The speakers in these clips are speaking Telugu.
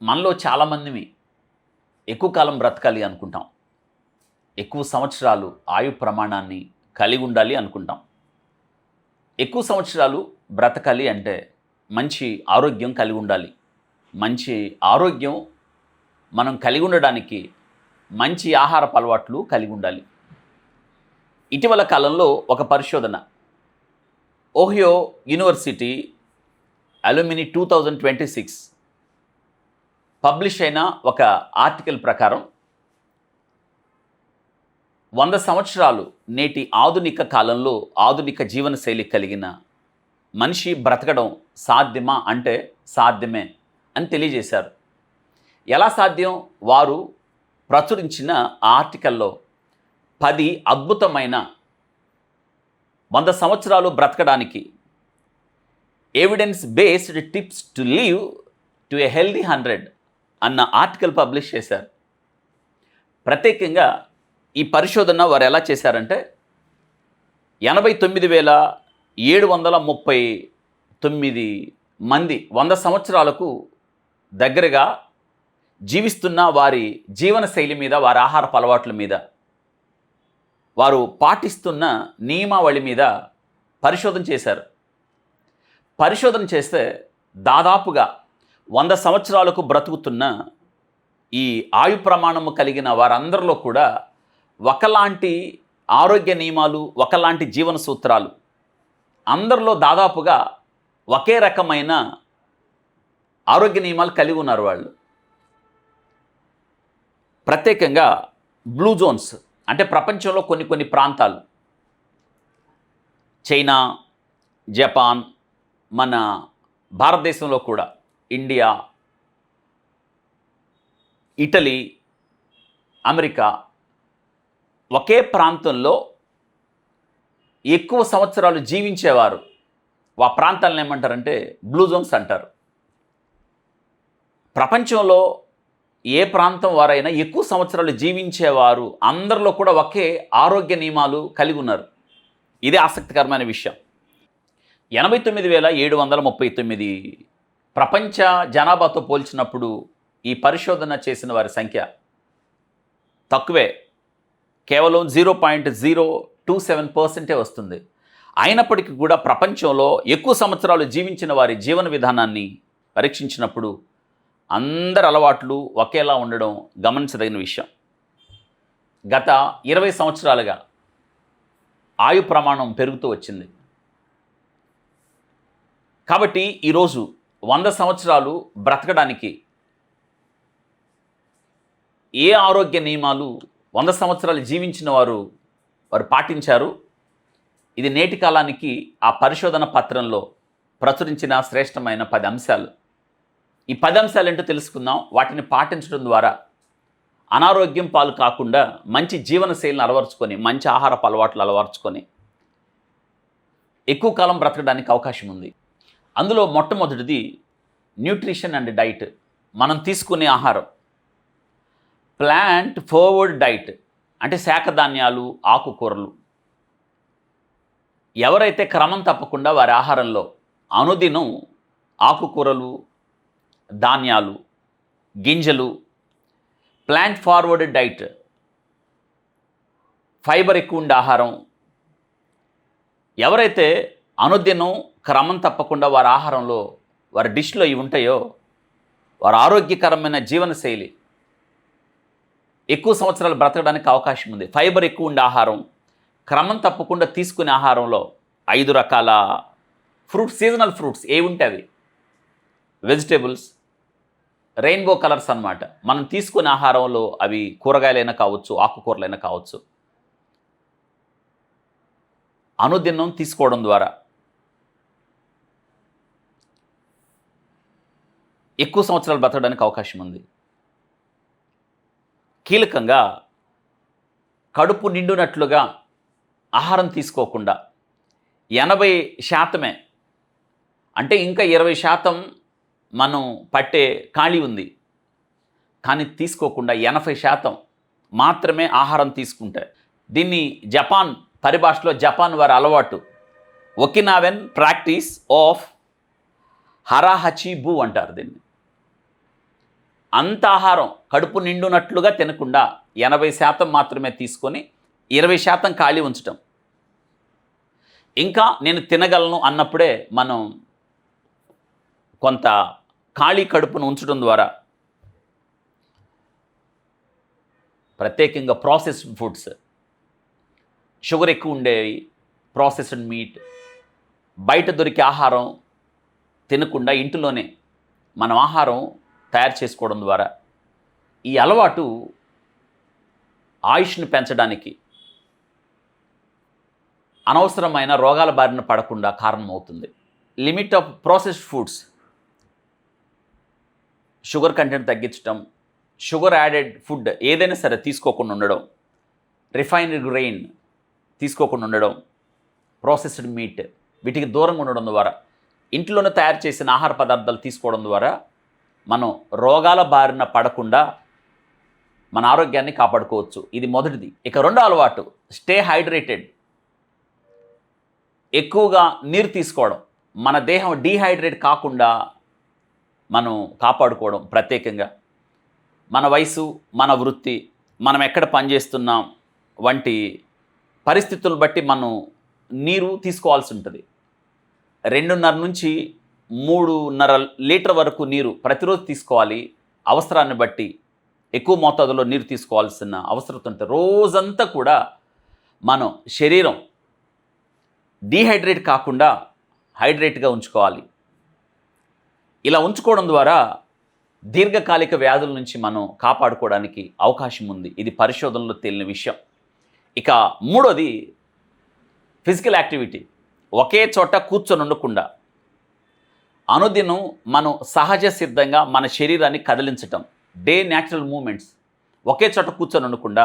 మనలో చాలామందిమి ఎక్కువ కాలం బ్రతకాలి అనుకుంటాం. ఎక్కువ సంవత్సరాలు ఆయు ప్రమాణాన్ని కలిగి ఉండాలి అనుకుంటాం. ఎక్కువ సంవత్సరాలు బ్రతకాలి అంటే మంచి ఆరోగ్యం కలిగి ఉండాలి. మంచి ఆరోగ్యం మనం కలిగి ఉండడానికి మంచి ఆహారపు అలవాట్లు కలిగి ఉండాలి. ఇటీవల కాలంలో ఒక పరిశోధన ఓహియో యూనివర్సిటీ అల్యూమిని 2026 పబ్లిష్ అయిన ఒక ఆర్టికల్ ప్రకారం 100 సంవత్సరాలు నేటి ఆధునిక కాలంలో ఆధునిక జీవనశైలి కలిగిన మనిషి బ్రతకడం సాధ్యమా అంటే సాధ్యమే అని తెలియజేశారు. ఎలా సాధ్యం? వారు ప్రచురించిన ఆ ఆర్టికల్లో 10 అద్భుతమైన 100 సంవత్సరాలు బ్రతకడానికి evidence based tips to live to a healthy 100 అన్న ఆర్టికల్ పబ్లిష్ చేశారు. ప్రత్యేకంగా ఈ పరిశోధన వారు ఎలా చేశారంటే 89,739 మంది 100 సంవత్సరాలకు దగ్గరగా జీవిస్తున్న వారి జీవనశైలి మీద, వారి ఆహారపు అలవాట్ల మీద, వారు పాటిస్తున్న నియమావళి మీద పరిశోధన చేశారు. పరిశోధన చేస్తే దాదాపుగా 100 సంవత్సరాలకు బ్రతుకుతున్న ఈ ఆయు ప్రమాణము కలిగిన వారందరిలో కూడా ఒకలాంటి ఆరోగ్య నియమాలు, ఒకలాంటి జీవన సూత్రాలు, అందరిలో దాదాపుగా ఒకే రకమైన ఆరోగ్య నియమాలు కలిగి ఉన్నారు వాళ్ళు. ప్రత్యేకంగా బ్లూ జోన్స్ అంటే ప్రపంచంలో కొన్ని ప్రాంతాలు, చైనా, జపాన్, మన భారతదేశంలో కూడా ఇండియా, ఇటలీ, అమెరికా, ఒకే ప్రాంతంలో ఎక్కువ సంవత్సరాలు జీవించేవారు ఆ ప్రాంతాలను ఏమంటారంటే బ్లూ జోన్స్ అంటారు. ప్రపంచంలో ఏ ప్రాంతం వారైనా ఎక్కువ సంవత్సరాలు జీవించేవారు అందరిలో కూడా ఒకే ఆరోగ్య నియమాలు కలిగి ఉన్నారు. ఇదే ఆసక్తికరమైన విషయం. 89,739 ప్రపంచ జనాభాతో పోల్చినప్పుడు ఈ పరిశోధన చేసిన వారి సంఖ్య తక్కువే, కేవలం 0.027% వస్తుంది. అయినప్పటికీ కూడా ప్రపంచంలో ఎక్కువ సంవత్సరాలు జీవించిన వారి జీవన విధానాన్ని పరీక్షించినప్పుడు అందరి అలవాట్లు ఒకేలా ఉండడం గమనించదగిన విషయం. గత 20 సంవత్సరాలుగా ఆయు ప్రమాణం పెరుగుతూ వచ్చింది. కాబట్టి ఈరోజు 100 సంవత్సరాలు బ్రతకడానికి ఏ ఆరోగ్య నియమాలు 100 సంవత్సరాలు జీవించిన వారు పాటించారు? ఇది నేటి కాలానికి ఆ పరిశోధన పత్రంలో ప్రచురించిన శ్రేష్టమైన 10 అంశాలు. ఈ 10 అంశాలు ఏంటో తెలుసుకుందాం. వాటిని పాటించడం ద్వారా అనారోగ్యం పాలు కాకుండా మంచి జీవనశైలిని అలవర్చుకొని, మంచి ఆహారపు అలవాట్లు అలవర్చుకొని ఎక్కువ కాలం బ్రతకడానికి అవకాశం ఉంది. అందులో మొట్టమొదటిది న్యూట్రిషన్ అండ్ డైట్. మనం తీసుకునే ఆహారం ప్లాంట్ ఫార్వర్డ్ డైట్ అంటే శాఖధాన్యాలు, ఆకుకూరలు. ఎవరైతే క్రమం తప్పకుండా వారి ఆహారంలో అనుదినం ఆకుకూరలు, ధాన్యాలు, గింజలు, ప్లాంట్ ఫార్వర్డ్ డైట్, ఫైబర్ ఎక్కువ ఉండే ఆహారం, ఎవరైతే అనుదినం క్రమం తప్పకుండా వారి ఆహారంలో, వారి డిష్లో ఇవి ఉంటాయో వారు ఆరోగ్యకరమైన జీవనశైలి, ఎక్కువ సంవత్సరాలు బ్రతకడానికి అవకాశం ఉంది. ఫైబర్ ఎక్కువ ఉండే ఆహారం, క్రమం తప్పకుండా తీసుకునే ఆహారంలో 5 రకాల ఫ్రూట్స్, సీజనల్ ఫ్రూట్స్ ఏవి ఉంటే అవి, వెజిటేబుల్స్, రెయిన్బో కలర్స్ అన్నమాట. మనం తీసుకునే ఆహారంలో అవి కూరగాయలైనా కావచ్చు, ఆకుకూరలైనా కావచ్చు. అనుదినం తీసుకోవడం ద్వారా ఎక్కువ సంవత్సరాలు బ్రతకడానికి అవకాశం ఉంది. కీలకంగా కడుపు నిండునట్లుగా ఆహారం తీసుకోకుండా 80% అంటే ఇంకా 20% మనం పట్టే ఖాళీ ఉంది. కానీ తీసుకోకుండా 80% మాత్రమే ఆహారం తీసుకుంటే, దీన్ని జపాన్ పరిభాషలో జపాన్ వారి అలవాటు ఒకినావెన్ ప్రాక్టీస్ ఆఫ్ హరాహచి బూ అంటారు దీన్ని. అంత ఆహారం కడుపు నిండునట్లుగా తినకుండా 80% మాత్రమే తీసుకొని 20% ఖాళీ ఉంచటం. ఇంకా నేను తినగలను అన్నప్పుడే మనం కొంత ఖాళీ కడుపును ఉంచడం ద్వారా, ప్రత్యేకంగా ప్రాసెస్డ్ ఫుడ్స్, షుగర్ ఎక్కువ ఉండేవి, ప్రాసెస్డ్ మీట్, బయట దొరికే ఆహారం తినకుండా ఇంటిలోనే మనం ఆహారం తయారు చేసుకోవడం ద్వారా ఈ అలవాటు ఆయుష్ను పెంచడానికి, అనవసరమైన రోగాల బారిన పడకుండా కారణమవుతుంది. Limit of processed foods, sugar content తగ్గించడం, షుగర్ యాడెడ్ ఫుడ్ ఏదైనా సరే తీసుకోకుండా ఉండడం, రిఫైన్డ్ గ్రెయిన్ తీసుకోకుండా ఉండడం, ప్రాసెస్డ్ మీట్ వీటికి దూరంగా ఉండడం ద్వారా, ఇంట్లోనే తయారు చేసిన ఆహార పదార్థాలు తీసుకోవడం ద్వారా మనం రోగాల బారిన పడకుండా మన ఆరోగ్యాన్ని కాపాడుకోవచ్చు. ఇది మొదటిది. ఇక రెండో అలవాటు స్టే హైడ్రేటెడ్, ఎక్కువగా నీరు తీసుకోవడం, మన దేహం డీహైడ్రేట్ కాకుండా మనం కాపాడుకోవడం. ప్రత్యేకంగా మన వయసు, మన వృత్తి, మనం ఎక్కడ పనిచేస్తున్నాం వంటి పరిస్థితులను బట్టి మనం నీరు తీసుకోవాల్సి ఉంటుంది. 2.5 నుంచి 3.5 లీటర్ వరకు నీరు ప్రతిరోజు తీసుకోవాలి. అవసరాన్ని బట్టి ఎక్కువ మోతాదులో నీరు తీసుకోవాల్సిన అవసరం ఉంటుంది. రోజంతా కూడా మనం శరీరం డీహైడ్రేట్ కాకుండా హైడ్రేట్గా ఉంచుకోవాలి. ఇలా ఉంచుకోవడం ద్వారా దీర్ఘకాలిక వ్యాధుల నుంచి మనం కాపాడుకోవడానికి అవకాశం ఉంది. ఇది పరిశోధనలో తేలిన విషయం. ఇక మూడోది ఫిజికల్ యాక్టివిటీ. ఒకే చోట కూర్చొని ఉండకుండా అనుదినం మనం సహజ సిద్ధంగా మన శరీరాన్ని కదిలించటం, డే న్యాచురల్ మూమెంట్స్. ఒకే చోట కూర్చొని ఉండకుండా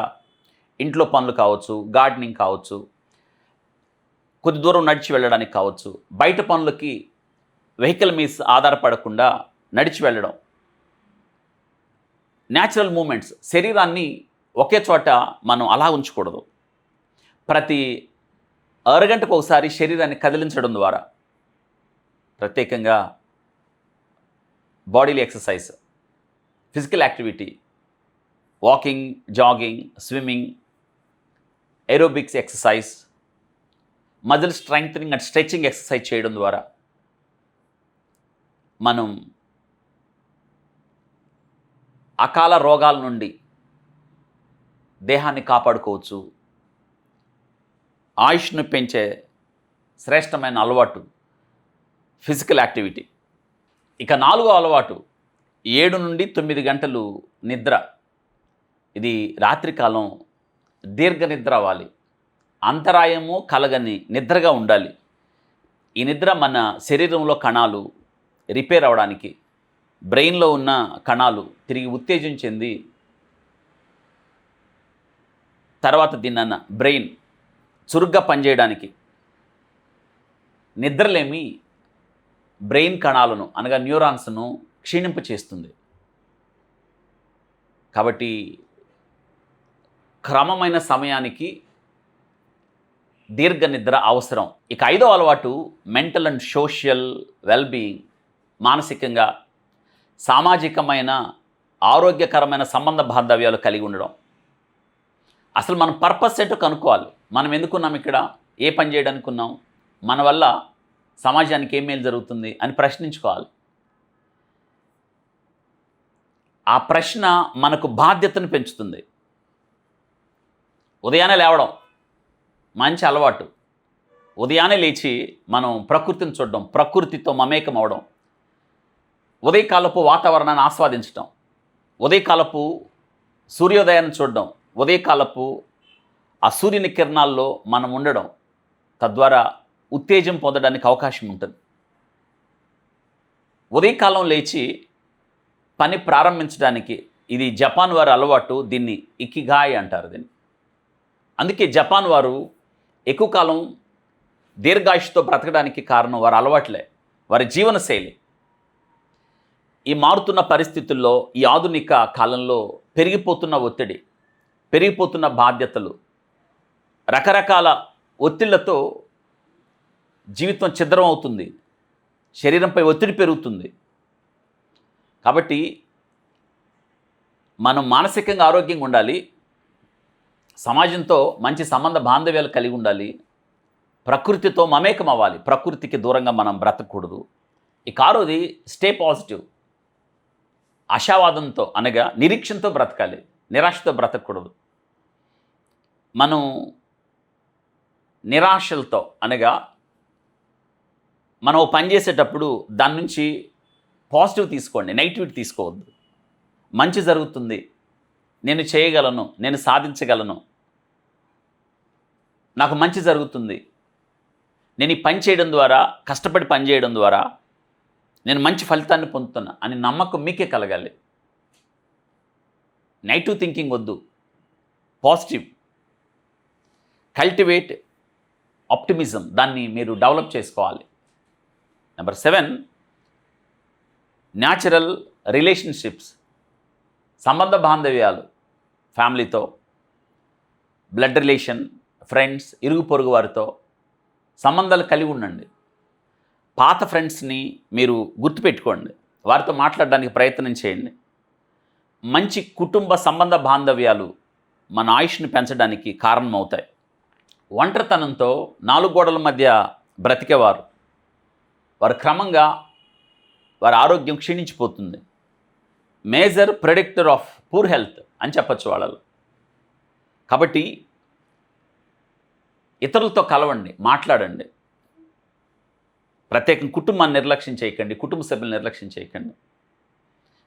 ఇంట్లో పనులు కావచ్చు, గార్డెనింగ్ కావచ్చు, కొద్ది దూరం నడిచి వెళ్ళడానికి కావచ్చు, బయట పనులకి వెహికల్ మీద ఆధారపడకుండా నడిచి వెళ్ళడం, న్యాచురల్ మూమెంట్స్. శరీరాన్ని ఒకే చోట మనం అలా ఉంచకూడదు. ప్రతి అరగంటకు ఒకసారి శరీరాన్ని కదిలించడం ద్వారా, ప్రత్యేకంగా బాడీలో exercise, physical activity, walking, jogging, swimming, aerobics exercise, muscle strengthening and stretching exercise చేయడం ద్వారా మనం అకాల రోగాల నుండి దేహాన్ని కాపాడుకోవచ్చు. ఆయుష్ను పెంచే శ్రేష్టమైన అలవాటు ఫిజికల్ యాక్టివిటీ. ఇక 4వ అలవాటు 7 నుండి 9 గంటలు నిద్ర. ఇది రాత్రికాలం దీర్ఘ నిద్ర అవ్వాలి. అంతరాయము కలగని నిద్రగా ఉండాలి. ఈ నిద్ర మన శరీరంలో కణాలు రిపేర్ అవ్వడానికి, బ్రెయిన్లో ఉన్న కణాలు తిరిగి ఉత్తేజం చెంది తర్వాత దీన్న బ్రెయిన్ చురుగ్గా పనిచేయడానికి, నిద్రలేమి బ్రెయిన్ కణాలను అనగా న్యూరాన్స్ను క్షీణింప చేస్తుంది. కాబట్టి క్రమమైన సమయానికి దీర్ఘ నిద్ర అవసరం. ఇక 5వ అలవాటు మెంటల్ అండ్ సోషల్ వెల్బీయింగ్. మానసికంగా, సామాజికమైన, ఆరోగ్యకరమైన సంబంధ బాంధవ్యాలు కలిగి ఉండడం. అసలు మన పర్పస్ ఏంటో కనుక్కోవాలి. మనం ఎందుకున్నాం ఇక్కడ, ఏ పని చేయడానికి ఉన్నాం, మన వల్ల సమాజానికి ఏం మేలు జరుగుతుంది అని ప్రశ్నించుకోవాలి. ఆ ప్రశ్న మనకు బాధ్యతను పెంచుతుంది. ఉదయాన్నే లేవడం మంచి అలవాటు. ఉదయాన్నే లేచి మనం ప్రకృతిని చూడడం, ప్రకృతితో మమేకం అవడం, ఉదయకాలపు వాతావరణాన్ని ఆస్వాదించడం, ఉదయకాలపు సూర్యోదయాన్ని చూడడం, ఉదయకాలపు ఆ సూర్యుని కిరణాల్లో మనం ఉండడం, తద్వారా ఉత్తేజం పొందడానికి అవకాశం ఉంటుంది. ఉదయకాలం లేచి పని ప్రారంభించడానికి ఇది జపాన్ వారి అలవాటు. దీన్ని ఇకిగాయ్ అంటారు దీన్ని. అందుకే జపాన్ వారు ఎక్కువ కాలం దీర్ఘాయుష్తో బ్రతకడానికి కారణం వారి అలవాట్లే, వారి జీవనశైలి. ఈ మారుతున్న పరిస్థితుల్లో, ఈ ఆధునిక కాలంలో పెరిగిపోతున్న ఒత్తిడి, పెరిగిపోతున్న బాధ్యతలు, రకరకాల ఒత్తిళ్లతో జీవితం ఛిద్రం అవుతుంది, శరీరంపై ఒత్తిడి పెరుగుతుంది. కాబట్టి మనం మానసికంగా ఆరోగ్యంగా ఉండాలి, సమాజంతో మంచి సంబంధ బాంధవ్యాలు కలిగి ఉండాలి, ప్రకృతితో మమేకం అవ్వాలి, ప్రకృతికి దూరంగా మనం బ్రతకూడదు. ఇక ఆరోది స్టే పాజిటివ్, ఆశావాదంతో అనగా నిరీక్షణతో బ్రతకాలి, నిరాశతో బ్రతకూడదు. మనం నిరాశలతో అనగా మనం పని చేసేటప్పుడు దాని నుంచి పాజిటివ్ తీసుకోండి, నెగిటివిటీ తీసుకోవద్దు. మంచి జరుగుతుంది, నేను చేయగలను, నేను సాధించగలను, నాకు మంచి జరుగుతుంది, నేను ఈ పని చేయడం ద్వారా, కష్టపడి పని చేయడం ద్వారా నేను మంచి ఫలితాన్ని పొందుతున్నా అని నమ్మకం మీకే కలగాలి. నెగిటివ్ థింకింగ్ వద్దు, పాజిటివ్. కల్టివేట్ ఆప్టిమిజం, దాన్ని మీరు డెవలప్ చేసుకోవాలి. నెంబర్ 7, న్యాచురల్ రిలేషన్షిప్స్, సంబంధ బాంధవ్యాలు, ఫ్యామిలీతో, బ్లడ్ రిలేషన్, ఫ్రెండ్స్, ఇరుగు పొరుగు వారితో సంబంధాలు కలిగి ఉండండి. పాత ఫ్రెండ్స్ని మీరు గుర్తుపెట్టుకోండి, వారితో మాట్లాడడానికి ప్రయత్నం చేయండి. మంచి కుటుంబ సంబంధ బాంధవ్యాలు మన ఆయుష్ని పెంచడానికి కారణమవుతాయి. ఒంటరితనంతో 4 గోడల మధ్య బ్రతికేవారు, వారు క్రమంగా వారి ఆరోగ్యం క్షీణించిపోతుంది. Major predictor of poor health అని చెప్పచ్చు వాళ్ళలో. కాబట్టి ఇతరులతో కలవండి, మాట్లాడండి. ప్రత్యేకంగా కుటుంబాన్ని నిర్లక్ష్యం చేయకండి, కుటుంబ సభ్యులు నిర్లక్ష్యం చేయకండి.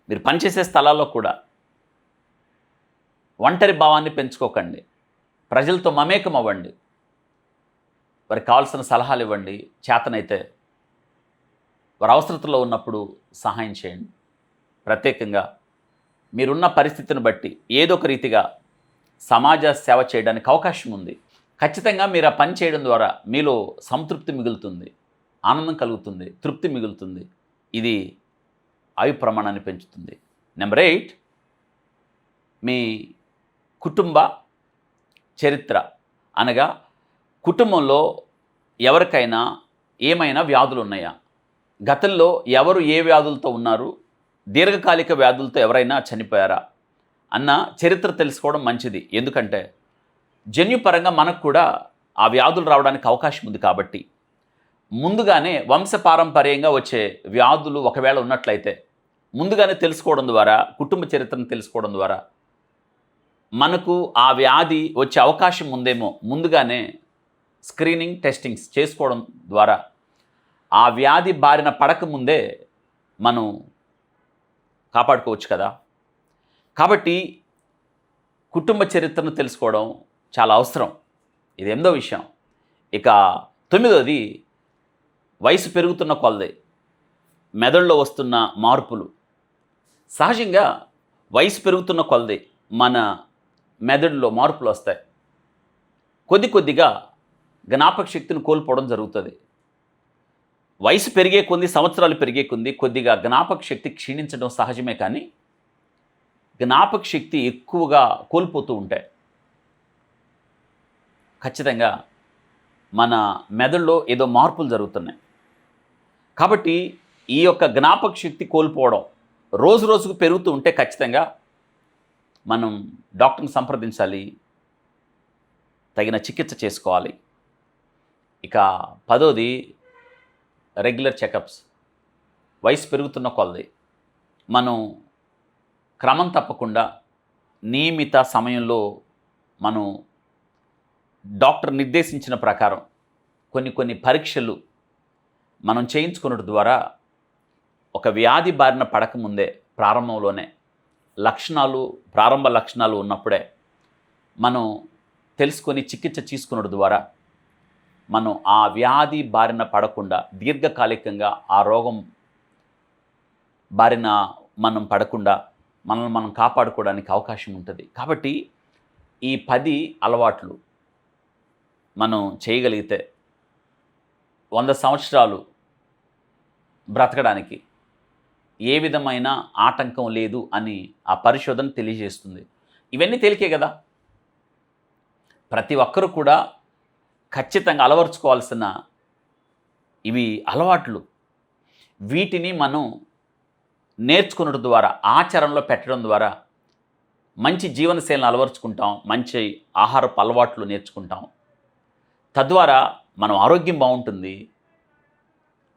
మీరు పనిచేసే స్థలాల్లో కూడా ఒంటరి భావాన్ని పెంచుకోకండి, ప్రజలతో మమేకం అవ్వండి, వారికి కావాల్సిన సలహాలు ఇవ్వండి, చేతనైతే వారు అవసరతలో ఉన్నప్పుడు సహాయం చేయండి. ప్రత్యేకంగా మీరున్న పరిస్థితిని బట్టి ఏదో ఒక రీతిగా సమాజ సేవ చేయడానికి అవకాశం ఉంది. ఖచ్చితంగా మీరు ఆ పని చేయడం ద్వారా మీలో సంతృప్తి మిగులుతుంది, ఆనందం కలుగుతుంది, తృప్తి మిగులుతుంది. ఇది ఆయు ప్రమాణాన్ని పెంచుతుంది. నెంబర్ 8, మీ కుటుంబ చరిత్ర అనగా కుటుంబంలో ఎవరికైనా ఏమైనా వ్యాధులు ఉన్నాయా, గతంలో ఎవరు ఏ వ్యాధులతో ఉన్నారు, దీర్ఘకాలిక వ్యాధులతో ఎవరైనా చనిపోయారా అన్న చరిత్ర తెలుసుకోవడం మంచిది. ఎందుకంటే జన్యుపరంగా మనకు కూడా ఆ వ్యాధులు రావడానికి అవకాశం ఉంది. కాబట్టి ముందుగానే వంశపారంపర్యంగా వచ్చే వ్యాధులు ఒకవేళ ఉన్నట్లయితే ముందుగానే తెలుసుకోవడం ద్వారా, కుటుంబ చరిత్రను తెలుసుకోవడం ద్వారా మనకు ఆ వ్యాధి వచ్చే అవకాశం ఉందేమో ముందుగానే స్క్రీనింగ్ టెస్టింగ్స్ చేసుకోవడం ద్వారా ఆ వ్యాధి బారిన పడకముందే మనం కాపాడుకోవచ్చు కదా. కాబట్టి కుటుంబ చరిత్రను తెలుసుకోవడం చాలా అవసరం. ఇది 8వ విషయం. ఇక 9వది, వయసు పెరుగుతున్న కొలది మెదడులో వస్తున్న మార్పులు. సహజంగా వయసు పెరుగుతున్న కొలది మన మెదడులో మార్పులు వస్తాయి. కొద్దిగా జ్ఞాపక శక్తిని కోల్పోవడం జరుగుతుంది. వయసు పెరిగే కొద్ది, సంవత్సరాలు పెరిగే కొద్ది కొద్దిగా జ్ఞాపక శక్తి క్షీణించడం సహజమే. కానీ జ్ఞాపక శక్తి ఎక్కువగా కోల్పోతూ ఉంటాయి. ఖచ్చితంగా మన మెదడులో ఏదో మార్పులు జరుగుతున్నాయి. కాబట్టి ఈ యొక్క జ్ఞాపక శక్తి కోల్పోవడం రోజు రోజుకు పెరుగుతూ ఉంటే ఖచ్చితంగా మనం డాక్టర్ని సంప్రదించాలి, తగిన చికిత్స చేసుకోవాలి. ఇక 10వది, రెగ్యులర్ చెకప్స్. వయసు పెరుగుతున్న కొలది మనం క్రమం తప్పకుండా నియమిత సమయంలో మనం డాక్టర్ నిర్దేశించిన ప్రకారం కొన్ని పరీక్షలు మనం చేయించుకున్నట్టు ద్వారా ఒక వ్యాధి బారిన పడకముందే ప్రారంభంలోనే ప్రారంభ లక్షణాలు ఉన్నప్పుడే మనం తెలుసుకొని చికిత్స తీసుకున్నట్టు ద్వారా మనం ఆ వ్యాధి బారిన పడకుండా, దీర్ఘకాలికంగా ఆ రోగం బారిన మనం పడకుండా మనల్ని మనం కాపాడుకోవడానికి అవకాశం ఉంటుంది. కాబట్టి ఈ 10 అలవాట్లు మనం చేయగలిగితే 100 సంవత్సరాలు బ్రతకడానికి ఏ విధమైన ఆటంకం లేదు అని ఆ పరిశోధన తెలియజేస్తుంది. ఇవన్నీ తేలికే కదా. ప్రతి ఒక్కరూ కూడా ఖచ్చితంగా అలవర్చుకోవాల్సిన ఇవి అలవాట్లు. వీటిని మనం నేర్చుకునడం ద్వారా, ఆచరణలో పెట్టడం ద్వారా మంచి జీవనశైలిని అలవరుచుకుంటాం, మంచి ఆహారపు అలవాట్లు నేర్చుకుంటాం. తద్వారా మనం ఆరోగ్యం బాగుంటుంది,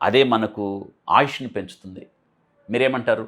అదే మనకు ఆయుష్ని పెంచుతుంది. మీరేమంటారు?